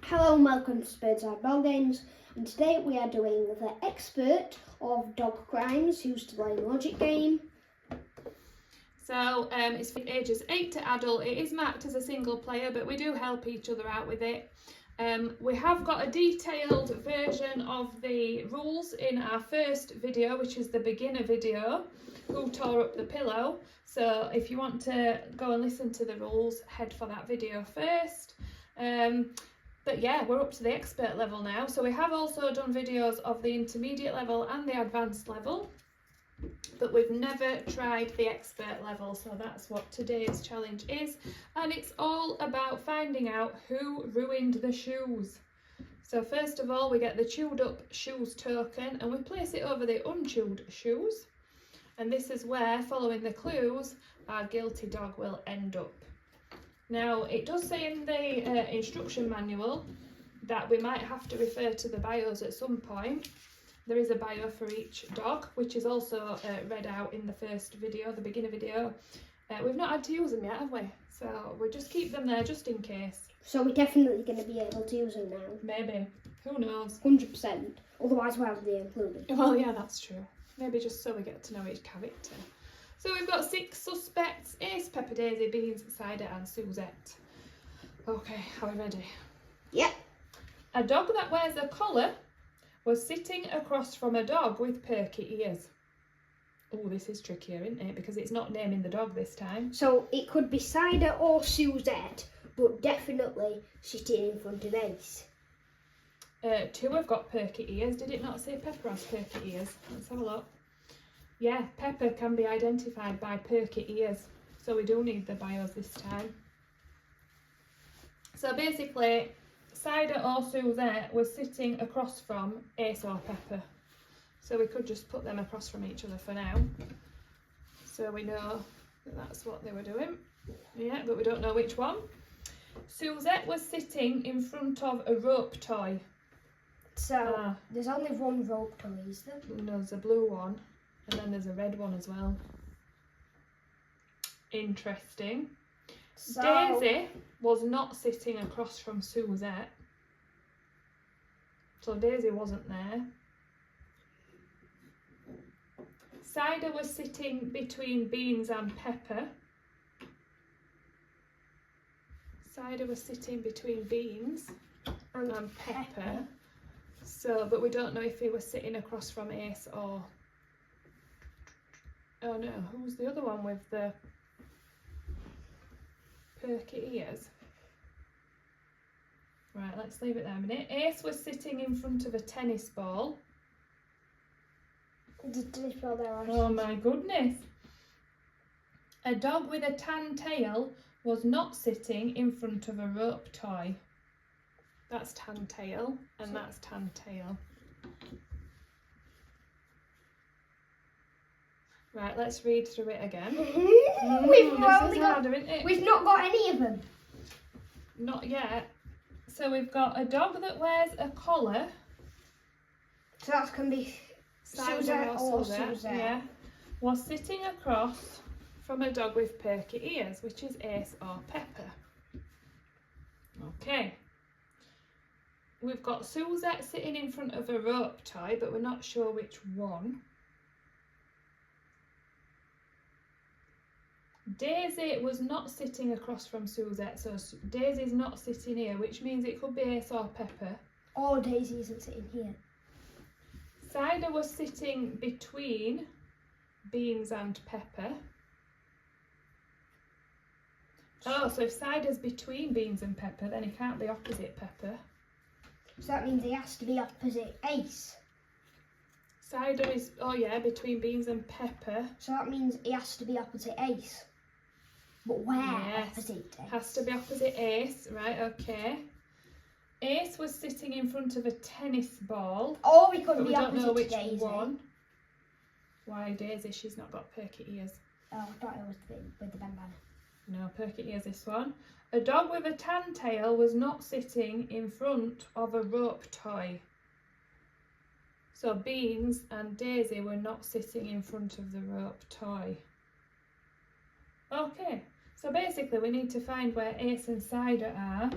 Hello and welcome to Birds Eye Ball Games, and today we are doing the expert of dog crimes used to play logic game. So it's for ages 8 to adult. It is marked as a single player, but we do help each other out with it. We have got a detailed version of the rules in our first video, which is the beginner video, Who Tore Up the Pillow. So if you want to go and listen to the rules, head for that video first. But yeah, we're up to the expert level now. So we have also done videos of the intermediate level and the advanced level, but we've never tried the expert level. So that's what today's challenge is. And it's all about finding out who ruined the shoes. So first of all, we get the chewed up shoes token and we place it over the unchewed shoes. And this is where, following the clues, our guilty dog will end up. Now, it does say in the instruction manual that we might have to refer to the bios at some point. There is a bio for each dog, which is also read out in the first video, the beginner video. We've not had to use them yet, have we? So we'll just keep them there just in case. So we're definitely going to be able to use them now. Maybe. Who knows? 100%. Otherwise, why would they include it? Well, yeah, that's true. Maybe just so we get to know each character. So we've got 6 suspects: Ace, Pepper, Daisy, Beans, Cider and Suzette. Okay, are we ready? Yep. A dog that wears a collar was sitting across from a dog with perky ears. Oh, this is trickier, isn't it? Because it's not naming the dog this time. So it could be Cider or Suzette, but definitely sitting in front of Ace. 2 have got perky ears. Did it not say Pepper has perky ears? Let's have a look. Yeah, Pepper can be identified by perky ears. So we do need the bios this time. So basically, Cider or Suzette was sitting across from Ace or Pepper. So we could just put them across from each other for now. So we know that that's what they were doing. Yeah, but we don't know which one. Suzette was sitting in front of a rope toy. So there's only one rope toy, is there? There's a blue one. And then there's a red one as well. Interesting. So, Daisy was not sitting across from Suzette. So Daisy wasn't there. Cider was sitting between Beans and Pepper. Cider was sitting between Beans and Pepper. So, but we don't know if he was sitting across from Ace or... Oh no, who was the other one with the perky ears? Right, let's leave it there a minute. Ace was sitting in front of a tennis ball. the tennis ball there. Oh my goodness. A dog with a tan tail was not sitting in front of a rope toy. That's tan tail and that's tan tail. Right, let's read through it again. We've not got any of them. Not yet. So we've got a dog that wears a collar. So that can be Suzette or Suzette. Yeah. Was sitting across from a dog with perky ears, which is Ace or Pepper. Okay. We've got Suzette sitting in front of a rope toy, but we're not sure which one. Daisy was not sitting across from Suzette, so Daisy's not sitting here, which means it could be Ace or Pepper. Or Daisy isn't sitting here. Cider was sitting between Beans and Pepper. Oh, so if Cider's between Beans and Pepper, then he can't be opposite Pepper. So that means he has to be opposite Ace. Cider is, oh yeah, between Beans and Pepper. So that means he has to be opposite Ace. But where opposite Ace? Has to be opposite Ace, right, okay. Ace was sitting in front of a tennis ball. Or we could but be we don't opposite know which Daisy. one. Why Daisy? She's not got perky ears. Oh, I thought it was with the bandana. No, perky ears this one. A dog with a tan tail was not sitting in front of a rope toy. So Beans and Daisy were not sitting in front of the rope toy. Okay, so basically we need to find where Ace and Cider are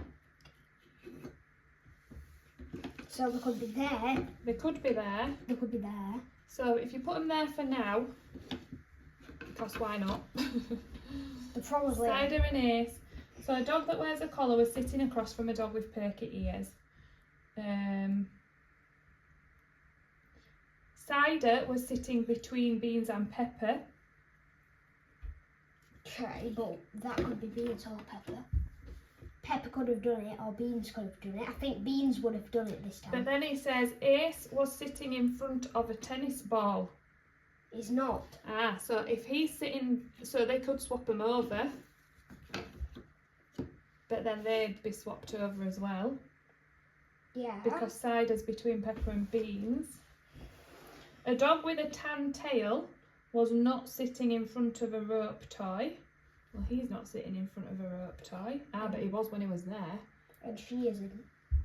So they could be there. They could be there. They could be there. So if you put them there for now, because why not? They're probably... Cider and Ace. So a dog that wears a collar was sitting across from a dog with perky ears. Cider was sitting between Beans and Pepper. Okay, but that could be Beans or Pepper. Pepper could have done it, or Beans could have done it. I think Beans would have done it this time. But then it says Ace was sitting in front of a tennis ball. He's not. Ah, so if he's sitting, so they could swap him over. But then they'd be swapped over as well. Yeah. Because Cider's between Pepper and Beans. A dog with a tan tail was not sitting in front of a rope toy. Well, he's not sitting in front of a rope toy. Ah, but he was when he was there. And she isn't.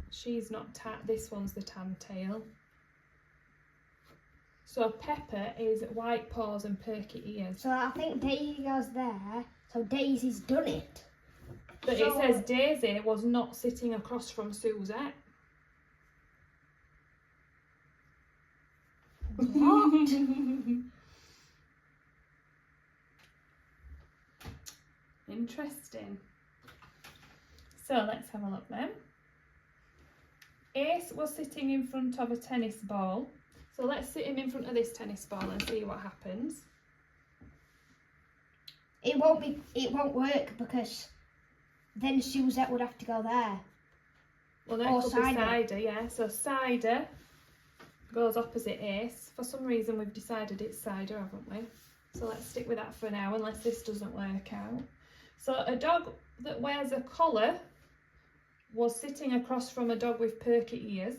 She's not tan. This one's the tan tail. So Pepper is white paws and perky ears. So I think Daisy goes there. So Daisy's done it. But so, it says Daisy was not sitting across from Suzette. What? Interesting. So let's have a look then. Ace was sitting in front of a tennis ball. So let's sit him in front of this tennis ball and see what happens. It won't work because then Suzette would have to go there. Well, there Or could Cider. be Cider, yeah. So Cider goes opposite Ace. For some reason we've decided it's Cider, haven't we? So let's stick with that for now, unless this doesn't work out. So a dog that wears a collar was sitting across from a dog with perky ears.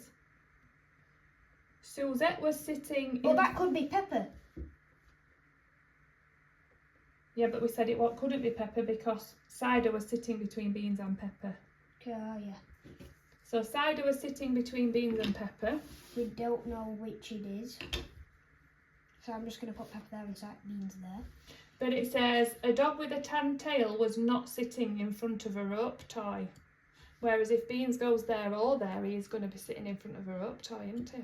Suzette was sitting Well, that could be Pepper. Yeah, but we said it couldn't be Pepper because Cider was sitting between Beans and Pepper. Oh, yeah. So Cider was sitting between Beans and Pepper. We don't know which it is. So I'm just going to put Pepper there and Beans there. But it says a dog with a tan tail was not sitting in front of a rope toy. Whereas if Beans goes there or there, he is going to be sitting in front of a rope toy, isn't he?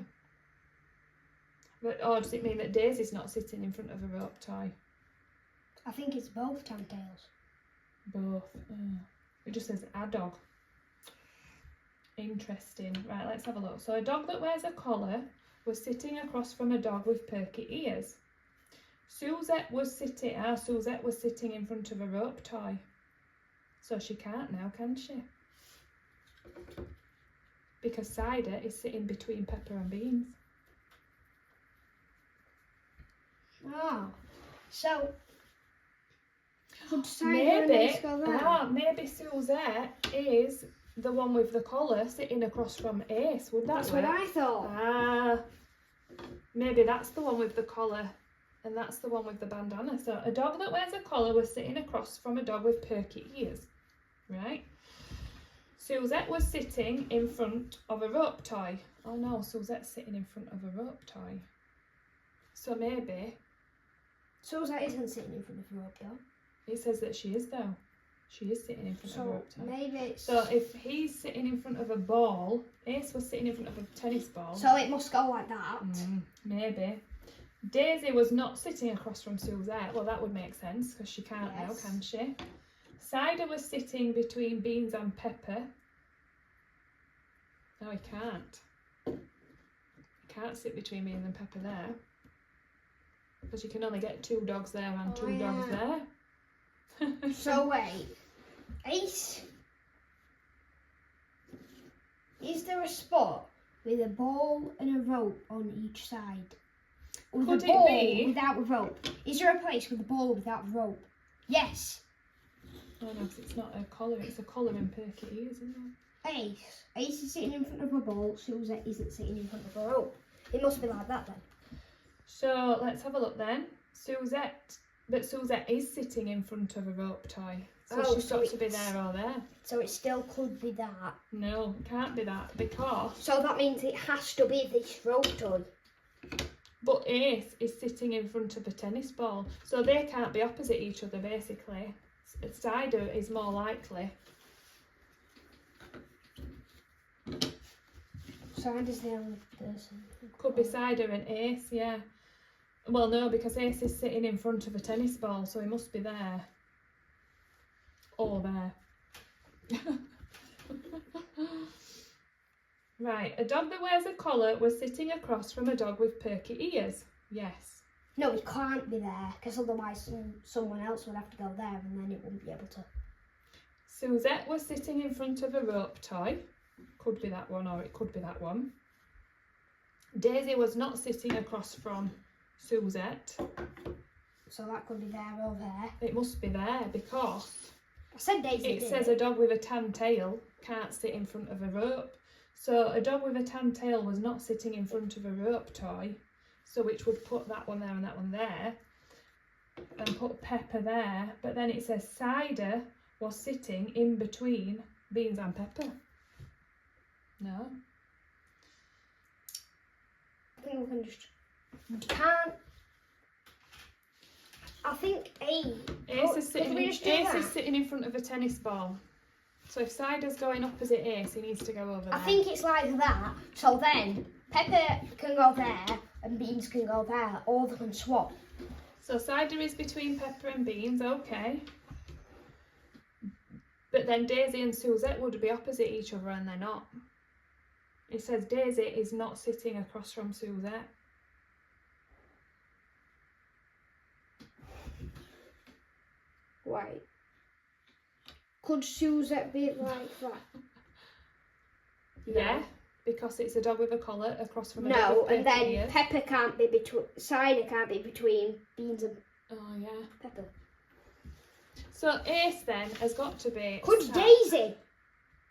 But, or does it mean that Daisy's not sitting in front of a rope toy? I think it's both tan tails. Both. It just says a dog. Interesting. Right, let's have a look. So a dog that wears a collar was sitting across from a dog with perky ears. Suzette was sitting in front of a rope toy. So she can't now, can she? Because Cider is sitting between Pepper and Beans. Oh. So could Cider and Ace go there? Maybe Suzette is the one with the collar sitting across from Ace. Would that That's work? what I thought. Ah, maybe that's the one with the collar and that's the one with the bandana. So a dog that wears a collar was sitting across from a dog with perky ears, right? Suzette was sitting in front of a rope toy. Oh no, Suzette's sitting in front of a rope toy. So maybe... Suzette isn't sitting in front of a rope though. It says that she is though. She is sitting in front of a rope toy. Maybe it's... So if he's sitting in front of a ball, Ace was sitting in front of a tennis ball. So it must go like that. Maybe. Daisy was not sitting across from Suzette. Well, that would make sense because she can't now, can she? Cider was sitting between Beans and Pepper. No, he can't. He can't sit between Beans and Pepper there. Because you can only get 2 dogs there and 2 dogs there. So wait, Ace, is there a spot with a ball and a rope on each side? With Could a ball it be? without a rope? Is there a place with a ball without a rope? Yes. Oh no, 'cause it's not a collar, it's a collar and perky ears, isn't it? Ace is sitting in front of a ball, Suzette isn't sitting in front of a rope. It must be like that then. So let's have a look then. Suzette is sitting in front of a rope toy. So she's got to be there or there. So it still could be that. No, it can't be that because... So that means it has to be this rope toy. But Ace is sitting in front of a tennis ball. So they can't be opposite each other basically. Cider is more likely. Cider's the only person. Could be Cider and Ace, yeah. Well, no, because Ace is sitting in front of a tennis ball, so he must be there. Or there. Right, a dog that wears a collar was sitting across from a dog with perky ears. Yes. No, he can't be there, because otherwise someone else would have to go there and then it wouldn't be able to. Suzette was sitting in front of a rope toy. Could be that one, or it could be that one. Daisy was not sitting across from Suzette. So that could be there or there. It must be there because I said Daisy. it says a dog with a tan tail can't sit in front of a rope. So a dog with a tan tail was not sitting in front of a rope toy, so which would put that one there and that one there, and put Pepper there. But then it says Cider was sitting in between Beans and Pepper. No. I think we can just. We can't. I think Ace is sitting in front of a tennis ball. So if Cider's going opposite Ace, he needs to go over there. I think it's like that. So then Pepper can go there and Beans can go there, or they can swap. So Cider is between Pepper and Beans, okay. But then Daisy and Suzette would be opposite each other, and they're not. It says Daisy is not sitting across from Suzette. Right. Could Suzette be like that? Yeah, because it's a dog with a collar across from a dog No, with and then perky ears. Pepper can't be between. Cider can't be between Beans and Oh yeah. Pepper. So Ace then has got to be. Could Daisy?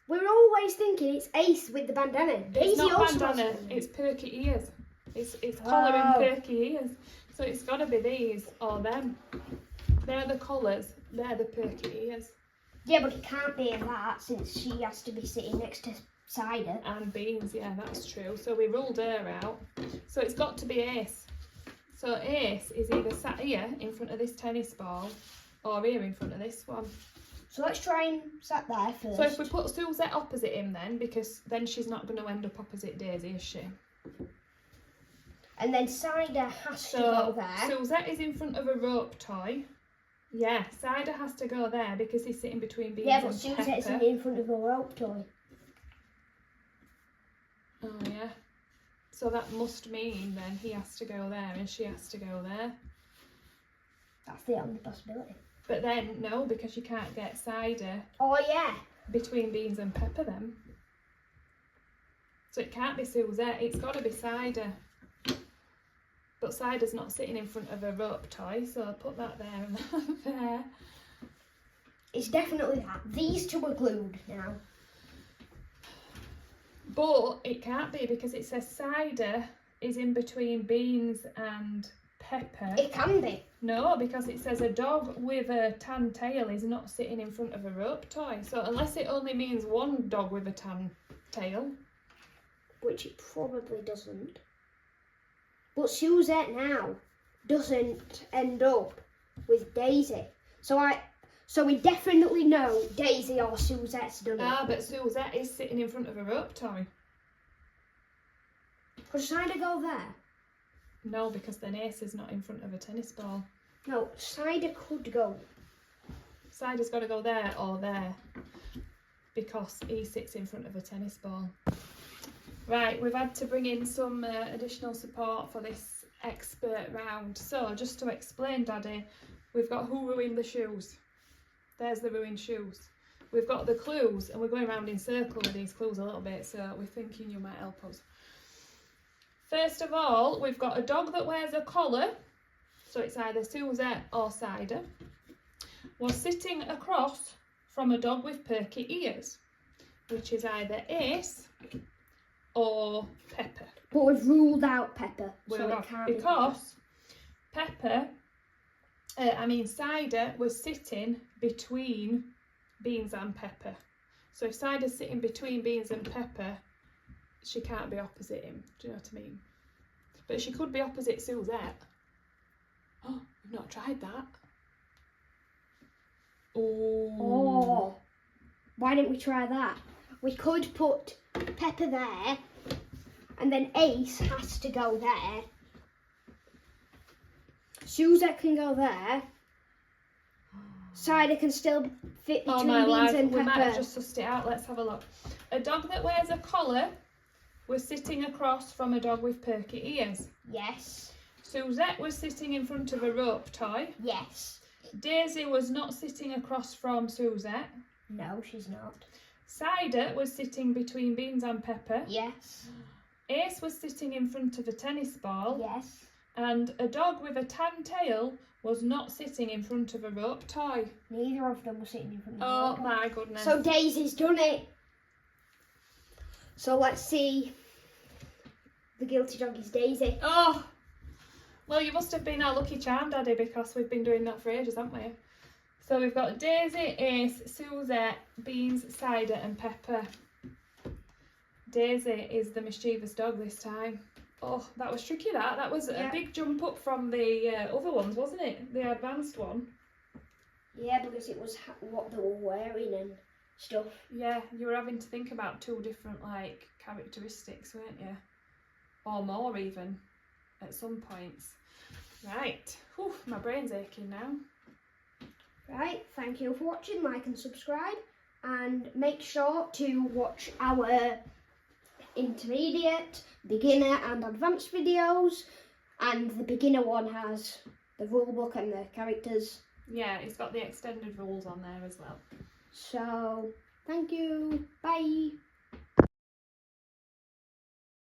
We're always thinking it's Ace with the bandana. It's Daisy not also bandana. has It's perky ears. It's collar and Oh. perky ears. So it's got to be these or them. They're the collars. They're the perky ears. Yeah, but it can't be that since she has to be sitting next to Cider. And Beans, yeah, that's true. So we ruled her out. So it's got to be Ace. So Ace is either sat here in front of this tennis ball or here in front of this one. So let's try and sat there first. So if we put Suzette opposite him then, because then she's not going to end up opposite Daisy, is she? And then Cider has to So go there. Suzette is in front of a rope toy. Yeah, Cider has to go there because he's sitting between Beans Yeah, but and Suzette's Pepper. in front of a rope toy. Oh yeah. So that must mean then he has to go there and she has to go there. That's the only possibility. But then, no, because you can't get Cider Oh yeah. between Beans and Pepper then. So it can't be Suzette, it's got to be Cider. But Cider's not sitting in front of a rope toy, so I'll put that there and that there. It's definitely that. These two are glued now. But it can't be because it says Cider is in between Beans and Pepper. It can be. No, because it says a dog with a tan tail is not sitting in front of a rope toy. So unless it only means one dog with a tan tail. Which it probably doesn't. But Suzette now doesn't end up with Daisy. So we definitely know Daisy or Suzette's done it. Ah, but Suzette is sitting in front of a rope toy. Could Cider go there? No, because then Ace is not in front of a tennis ball. No, Cider could go. Cider's got to go there or there because he sits in front of a tennis ball. Right, we've had to bring in some additional support for this expert round. So, just to explain, Daddy, we've got who ruined the shoes. There's the ruined shoes. We've got the clues, and we're going around in circle with these clues a little bit, so we're thinking you might help us. First of all, we've got a dog that wears a collar, so it's either Suzette or Cider, was sitting across from a dog with perky ears, which is either Ace or Pepper. But we've ruled out Pepper. We're So not, it can't because Cider was sitting between Beans and Pepper. So if Cider's sitting between Beans and Pepper, she can't be opposite him. Do you know what I mean? But she could be opposite Suzette. Oh, we've not tried that. Oh, why didn't we try that? We could put Pepper there and then Ace has to go there. Suzette can go there. Cider can still fit between Beans and we Pepper. might have just sussed it out. Let's have a look. A dog that wears a collar was sitting across from a dog with perky ears. Yes. Suzette was sitting in front of a rope toy. Yes. Daisy was not sitting across from Suzette. No, she's not. Cider was sitting between Beans and Pepper. Yes. Ace was sitting in front of a tennis ball. Yes. And a dog with a tan tail was not sitting in front of a rope toy. Neither of them were sitting in front of Oh the rope. my goodness. So Daisy's done it. So let's see. The guilty dog is Daisy. Oh! Well, you must have been our lucky charm, Daddy, because we've been doing that for ages, haven't we? So we've got Daisy, Ace, Suzette, Beans, Cider and Pepper. Daisy is the mischievous dog this time. Oh, that was tricky, that. That was a big jump up from the other ones, wasn't it? The advanced one. Yeah, because it was what they were wearing and stuff. Yeah, you were having to think about 2 different, like, characteristics, weren't you? Or more, even, at some points. Right. Whew, my brain's aching now. Right, thank you for watching. Like and subscribe. And make sure to watch our intermediate, beginner and advanced videos. And the beginner one has the rule book and the characters. Yeah, it's got the extended rules on there as well. So, thank you. Bye.